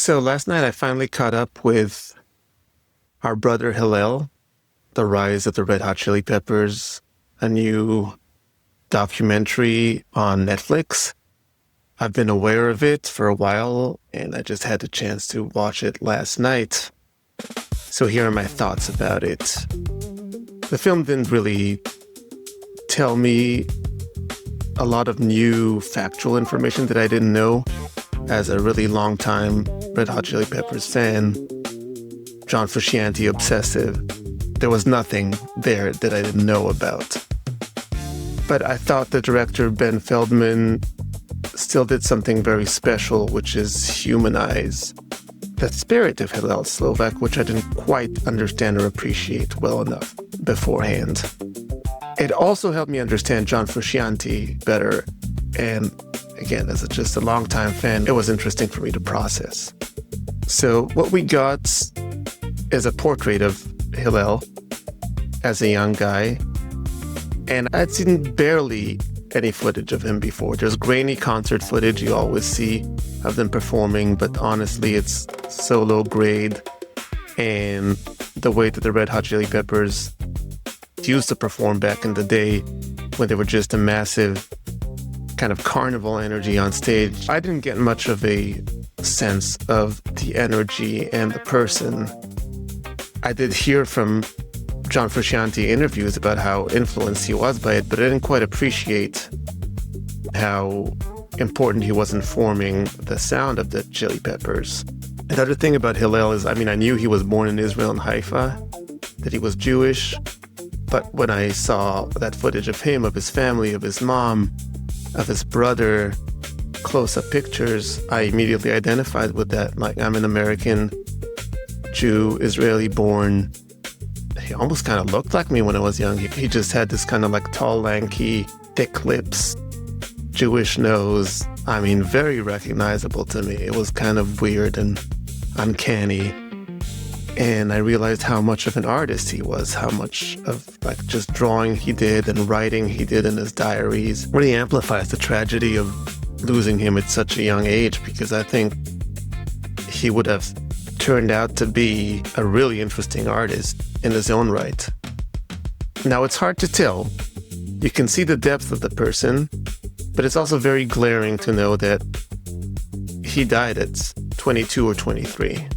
So last night I finally caught up with Our Brother Hillel, The Rise of the Red Hot Chili Peppers, a new documentary on Netflix. I've been aware of it for a while, and I just had the chance to watch it last night. So here are my thoughts about it. The film didn't really tell me a lot of new factual information that I didn't know. As a really long-time Red Hot Chili Peppers fan, John Frusciante obsessive, there was nothing there that I didn't know about. But I thought the director, Ben Feldman, still did something very special, which is humanize the spirit of Hillel Slovak, which I didn't quite understand or appreciate well enough beforehand. It also helped me understand John Frusciante better, and again, as just a longtime fan, it was interesting for me to process. So what we got is a portrait of Hillel as a young guy, and I'd seen barely any footage of him before. There's grainy concert footage you always see of them performing, but honestly, it's so low grade, and the way that the Red Hot Chili Peppers used to perform back in the day when they were just a massive kind of carnival energy on stage, I didn't get much of a sense of the energy and the person. I did hear from John Frusciante interviews about how influenced he was by it, but I didn't quite appreciate how important he was in forming the sound of the Chili Peppers. Another thing about Hillel is, I knew he was born in Israel in Haifa, that he was Jewish, but when I saw that footage of him, of his family, of his mom, of his brother, close-up pictures, I immediately identified with that. Like, I'm an American Jew, Israeli-born. He almost kind of looked like me when I was young. He just had this kind of like tall, lanky, thick lips, Jewish nose. Very recognizable to me. It was kind of weird and uncanny. And I realized how much of an artist he was, how much of just drawing he did and writing he did in his diaries. Really amplifies the tragedy of losing him at such a young age, because I think he would have turned out to be a really interesting artist in his own right. Now, it's hard to tell. You can see the depth of the person, but it's also very glaring to know that he died at 22 or 23.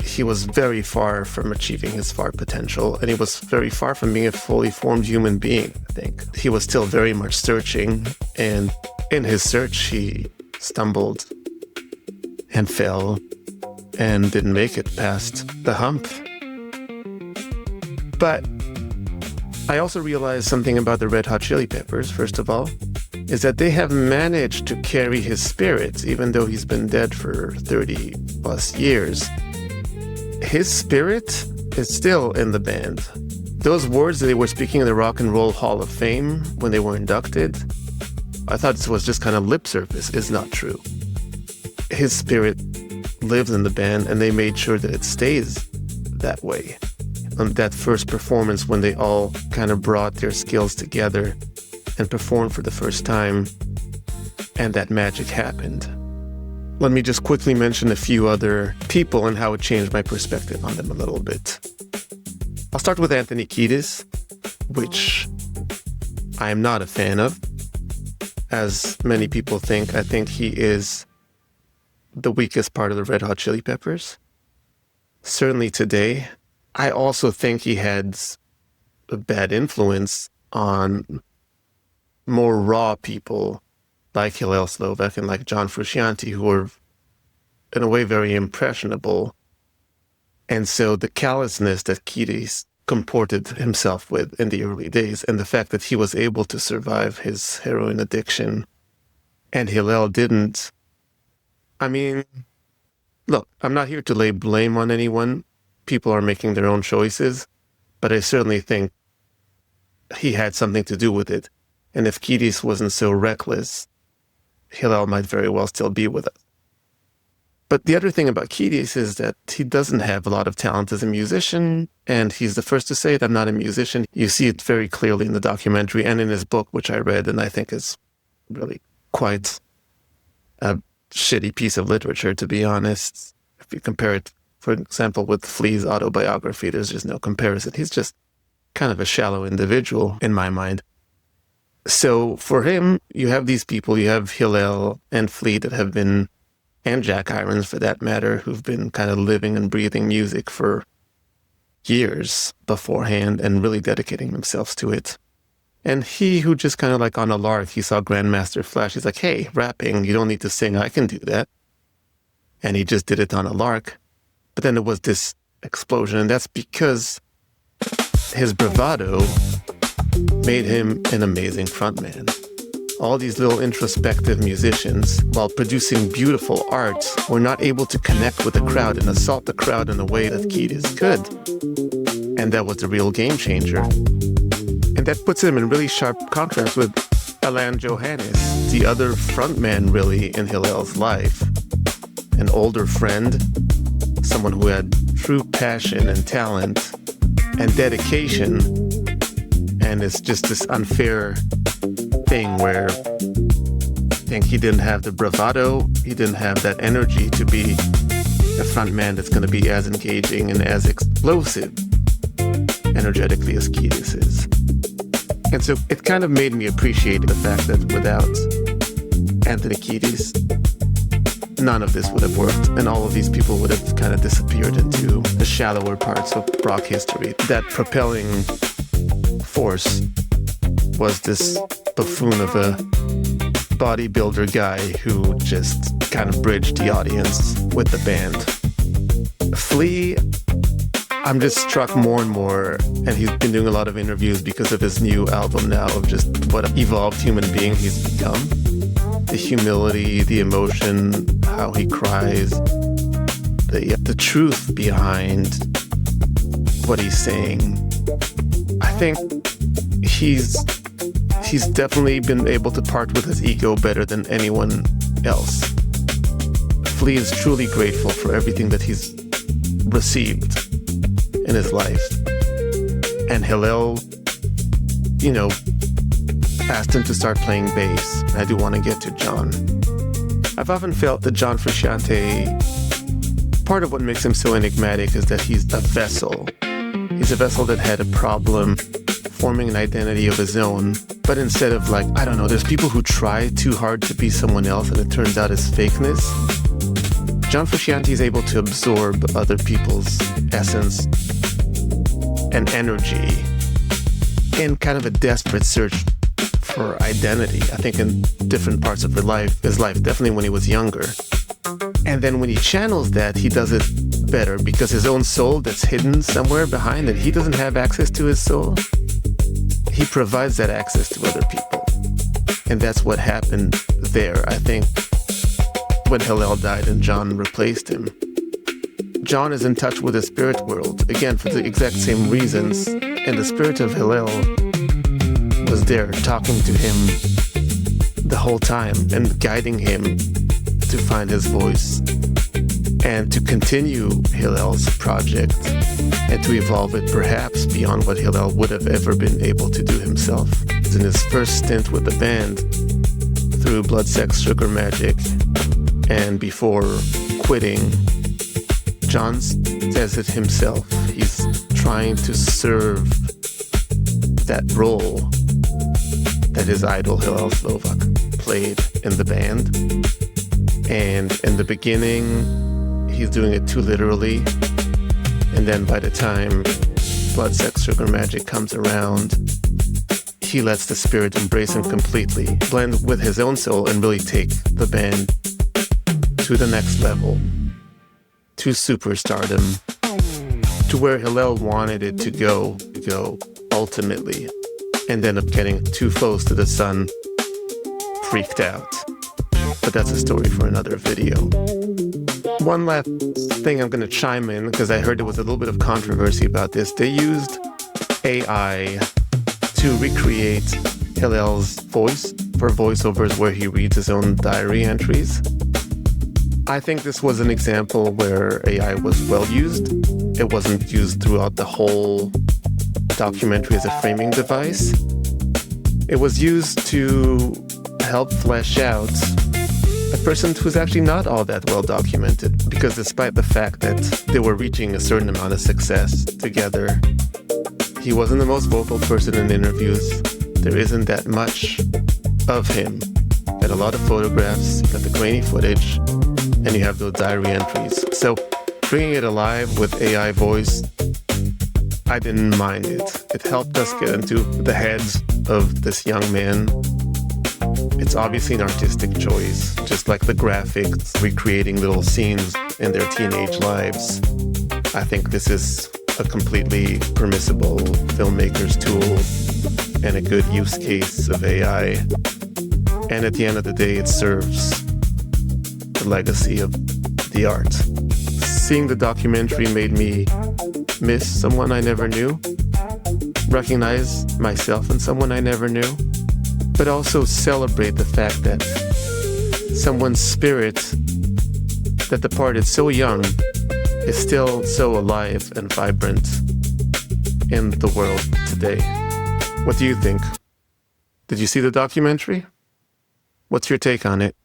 He was very far from achieving his full potential, and he was very far from being a fully formed human being, I think. He was still very much searching, and in his search, he stumbled and fell and didn't make it past the hump. But I also realized something about the Red Hot Chili Peppers, first of all, is that they have managed to carry his spirit, even though he's been dead for 30 plus years. His spirit is still in the band. Those words that they were speaking in the Rock and Roll Hall of Fame when they were inducted, I thought this was just kind of lip service. It's not true. His spirit lives in the band, and they made sure that it stays that way. On that first performance, when they all kind of brought their skills together and performed for the first time, and that magic happened. Let me just quickly mention a few other people and how it changed my perspective on them a little bit. I'll start with Anthony Kiedis, which I am not a fan of. As many people think, I think he is the weakest part of the Red Hot Chili Peppers. Certainly today. I also think he had a bad influence on more raw people like Hillel Slovak and like John Frusciante, who were in a way very impressionable. And so the callousness that Kiedis comported himself with in the early days, and the fact that he was able to survive his heroin addiction and Hillel didn't. Look, I'm not here to lay blame on anyone. People are making their own choices, but I certainly think he had something to do with it. And if Kiedis wasn't so reckless, Hillel might very well still be with us. But the other thing about Kiedis is that he doesn't have a lot of talent as a musician, and he's the first to say that I'm not a musician. You see it very clearly in the documentary and in his book, which I read, and I think is really quite a shitty piece of literature, to be honest. If you compare it, for example, with Flea's autobiography, there's just no comparison. He's just kind of a shallow individual in my mind. So for him, you have these people, you have Hillel and Flea that have been, and Jack Irons for that matter, who've been kind of living and breathing music for years beforehand and really dedicating themselves to it. And he who just kind of like on a lark, he saw Grandmaster Flash. He's like, hey, rapping, you don't need to sing. I can do that. And he just did it on a lark. But then there was this explosion, and that's because his bravado made him an amazing frontman. All these little introspective musicians, while producing beautiful art, were not able to connect with the crowd and assault the crowd in a way that Kiedis could. And that was the real game changer. And that puts him in really sharp contrast with Alain Johannes, the other frontman really in Hillel's life. An older friend, someone who had true passion and talent and dedication. And it's just this unfair thing where I think he didn't have the bravado, he didn't have that energy to be a frontman that's going to be as engaging and as explosive energetically as Kiedis is. And so it kind of made me appreciate the fact that without Anthony Kiedis, none of this would have worked, and all of these people would have kind of disappeared into the shallower parts of rock history. That propelling force was this buffoon of a bodybuilder guy who just kind of bridged the audience with the band. Flea, I'm just struck more and more, and he's been doing a lot of interviews because of his new album now of just what an evolved human being he's become. The humility, the emotion, how he cries, the truth behind what he's saying. I think he's definitely been able to part with his ego better than anyone else. Flea is truly grateful for everything that he's received in his life. And Hillel, asked him to start playing bass. I do want to get to John. I've often felt that John Frusciante, part of what makes him so enigmatic is that he's a vessel. He's a vessel that had a problem forming an identity of his own. But instead of there's people who try too hard to be someone else and it turns out as fakeness. John Frusciante is able to absorb other people's essence and energy in kind of a desperate search for identity. I think in different parts of his life, definitely when he was younger. And then when he channels that, he does it better because his own soul that's hidden somewhere behind it, he doesn't have access to his soul. He provides that access to other people. And that's what happened there, I think, when Hillel died and John replaced him. John is in touch with the spirit world, again, for the exact same reasons. And the spirit of Hillel was there talking to him the whole time and guiding him to find his voice and to continue Hillel's project and to evolve it perhaps beyond what Hillel would have ever been able to do himself. In his first stint with the band, through Blood, Sex, Sugar, Magic, and before quitting, John says it himself. He's trying to serve that role that his idol Hillel Slovak played in the band. And in the beginning, he's doing it too literally. And then by the time Blood, Sex, Sugar, Magic comes around, he lets the spirit embrace him completely, blend with his own soul, and really take the band to the next level, to superstardom, to where Hillel wanted it to go ultimately, and end up getting too close to the sun, freaked out. But that's a story for another video. One last thing I'm going to chime in, because I heard there was a little bit of controversy about this. They used AI to recreate Hillel's voice for voiceovers where he reads his own diary entries. I think this was an example where AI was well used. It wasn't used throughout the whole documentary as a framing device. It was used to help flesh out a person who's actually not all that well documented, because despite the fact that they were reaching a certain amount of success together, he wasn't the most vocal person in interviews. There isn't that much of him. Got a lot of photographs, you got the grainy footage, and you have those diary entries. So bringing it alive with AI voice, I didn't mind it. It helped us get into the heads of this young man. It's obviously an artistic choice, just like the graphics, recreating little scenes in their teenage lives. I think this is a completely permissible filmmaker's tool and a good use case of AI. And at the end of the day, it serves the legacy of the art. Seeing the documentary made me miss someone I never knew, recognize myself in someone I never knew, but also celebrate the fact that someone's spirit that departed so young is still so alive and vibrant in the world today. What do you think? Did you see the documentary? What's your take on it?